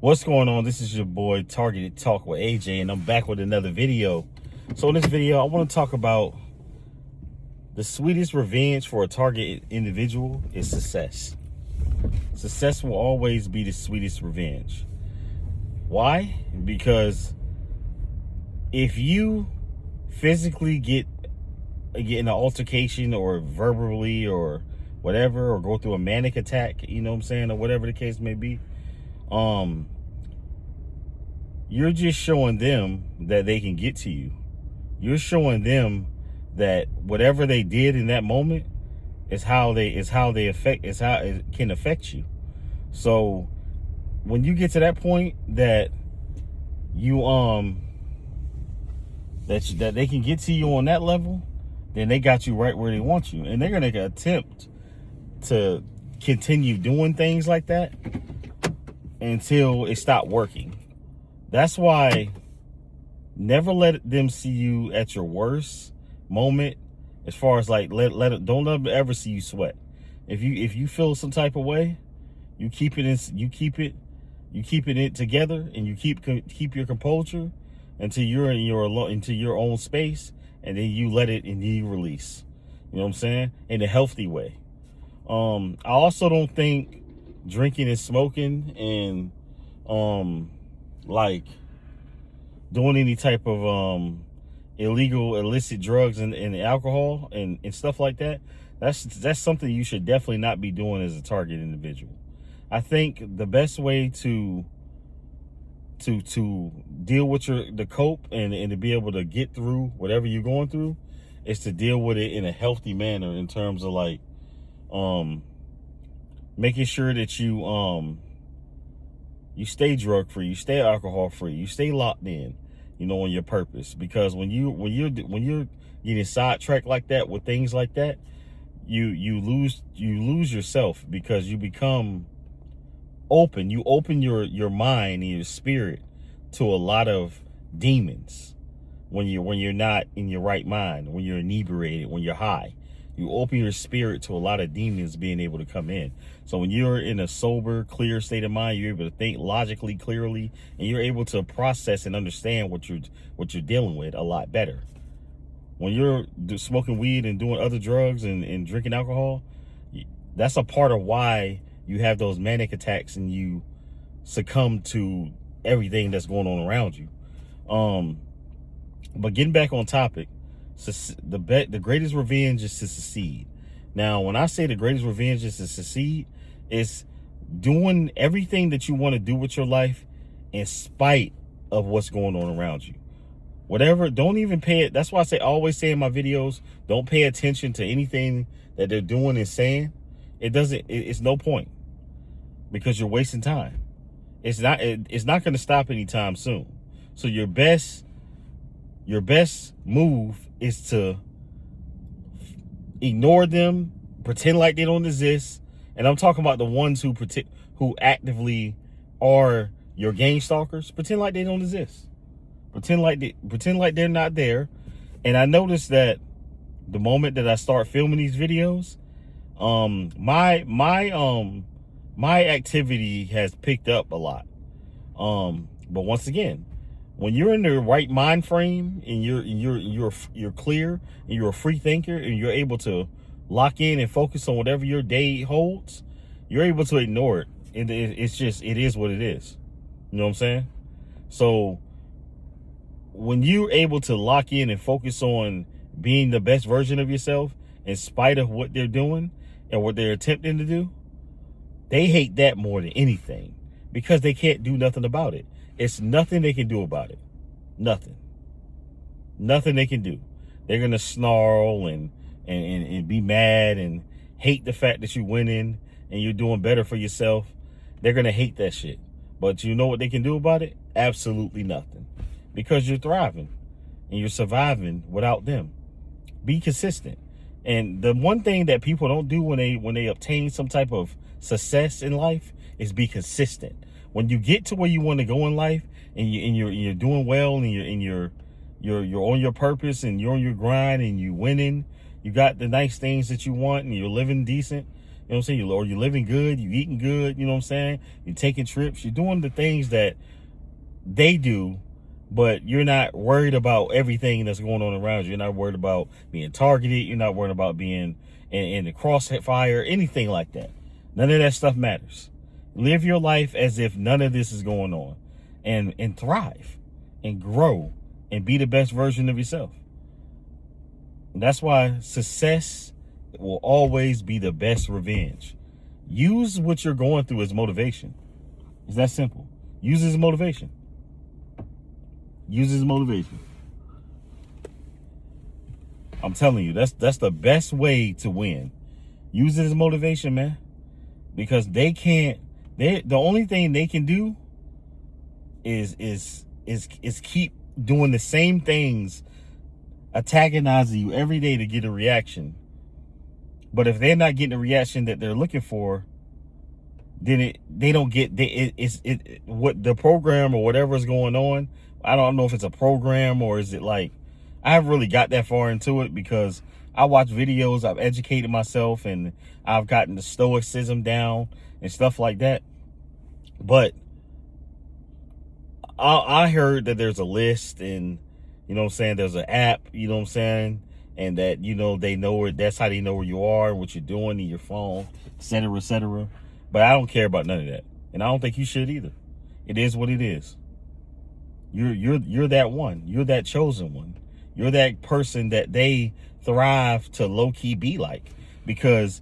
What's going on? This is your boy Targeted Talk with AJ, and I'm back with another video. So in this video, I want to talk about the sweetest revenge for a target individual is success. Success will always be the sweetest revenge. Why? Because if you physically get in an altercation or verbally or whatever, or go through a manic attack, you know what I'm saying, or whatever the case may be, you're just showing them that they can get to you. You're showing them that whatever they did in that moment is how it can affect you. So when you get to that point that you that they can get to you on that level, then they got you right where they want you, and they're gonna attempt to continue doing things like that until it stopped working. That's why never let them see you at your worst moment. As far as like, don't let them ever see you sweat. If you feel some type of way, you keep it together, and you keep your composure until you're into your own space, and then you let it and you release. You know what I'm saying? In a healthy way. I also don't think drinking and smoking and like doing any type of illicit drugs and alcohol and stuff like that, that's something you should definitely not be doing as a target individual. I think the best way to deal with the cope and to be able to get through whatever you're going through is to deal with it in a healthy manner, in terms of like making sure that you stay drug free, you stay alcohol free, you stay locked in, you know, on your purpose. Because when you're getting sidetracked like that with things like that, you lose yourself, because you become open. You open your mind and your spirit to a lot of demons when you're not in your right mind, when you're inebriated, when you're high. You open your spirit to a lot of demons being able to come in. So when you're in a sober, clear state of mind, you're able to think logically, clearly, and you're able to process and understand what you're dealing with a lot better. When you're smoking weed and doing other drugs and drinking alcohol, that's a part of why you have those manic attacks and you succumb to everything that's going on around you. But getting back on topic, the greatest revenge is to succeed. Now, when I say the greatest revenge is to succeed, it's doing everything that you want to do with your life in spite of what's going on around you. Whatever, don't even pay it. That's why I always say in my videos, don't pay attention to anything that they're doing and saying. It's no point, because you're wasting time. It's not going to stop anytime soon. So your best move is to ignore them, pretend like they don't exist. And I'm talking about the ones who actively are your gang stalkers. Pretend like they don't exist. Pretend like they're not there. And I noticed that the moment that I start filming these videos, my activity has picked up a lot. But once again, when you're in the right mind frame and you're clear and you're a free thinker and you're able to lock in and focus on whatever your day holds, you're able to ignore it. It is what it is. You know what I'm saying? So when you're able to lock in and focus on being the best version of yourself in spite of what they're doing and what they're attempting to do, they hate that more than anything, because they can't do nothing about it. It's nothing they can do about it. Nothing they can do. They're going to snarl and be mad and hate the fact that you're winning and you're doing better for yourself. They're going to hate that shit. But you know what they can do about it? Absolutely nothing. Because you're thriving and you're surviving without them. Be consistent. And the one thing that people don't do when they obtain some type of success in life is be consistent. When you get to where you want to go in life and you're doing well and you're on your purpose and you're on your grind and you winning, you got the nice things that you want and you're living decent, You know what I'm saying? Or you're living good, you eating good, you know what I'm saying? You're taking trips, you're doing the things that they do, but you're not worried about everything that's going on around you. You're not worried about being targeted. You're not worried about being in the crossfire, anything like that. None of that stuff matters. Live your life as if none of this is going on, and thrive and grow and be the best version of yourself. And that's why success will always be the best revenge. Use what you're going through as motivation. It's that simple. Use it as motivation. Use it as motivation. I'm telling you, that's the best way to win. Use it as motivation, man. Because the only thing they can do is keep doing the same things, antagonizing you every day to get a reaction. But if they're not getting the reaction that they're looking for, then they don't get what the program or whatever is going on. I don't know if it's a program or is it like, I haven't really got that far into it because I watch videos, I've educated myself, and I've gotten the stoicism down and stuff like that. But I heard that there's a list, and you know what I'm saying, there's an app, you know what I'm saying, and that, you know, they know it, that's how they know where you are and what you're doing in your phone, etc., etc. But I don't care about none of that, and I don't think you should either. It is what it is. You're that one. You're that chosen one. You're that person that they thrive to low-key be like. Because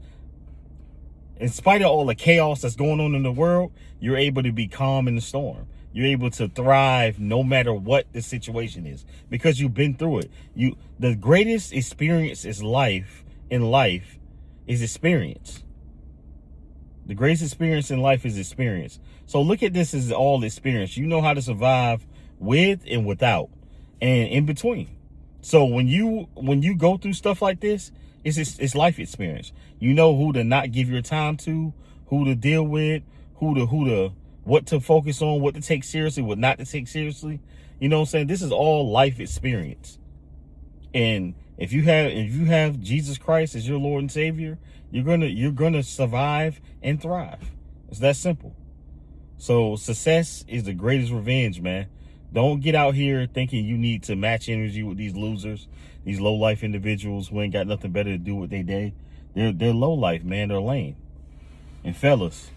in spite of all the chaos that's going on in the world, you're able to be calm in the storm. You're able to thrive no matter what the situation is, because you've been through it. The greatest experience in life is experience. The greatest experience in life is experience. So look at this as all experience. You know how to survive with and without and in between. So when you go through stuff like this, it's life experience. You know who to not give your time to, who to deal with, what to focus on, what to take seriously, what not to take seriously. You know what I'm saying? This is all life experience. And if you have Jesus Christ as your Lord and Savior, you're gonna survive and thrive. It's that simple. So success is the greatest revenge, man. Don't get out here thinking you need to match energy with these losers, these low life individuals who ain't got nothing better to do with their day. They're low life, man. They're lame. And fellas,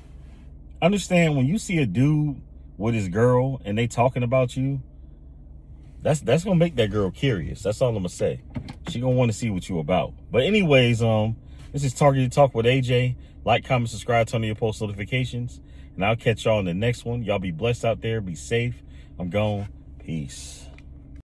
understand, when you see a dude with his girl and they talking about you, that's gonna make that girl curious. That's all I'm gonna say. She gonna want to see what you about. But anyways, this is Targeted Talk with AJ. Like, comment, subscribe, turn on your post notifications, and I'll catch y'all in the next one. Y'all be blessed out there. Be safe. I'm gone. Peace.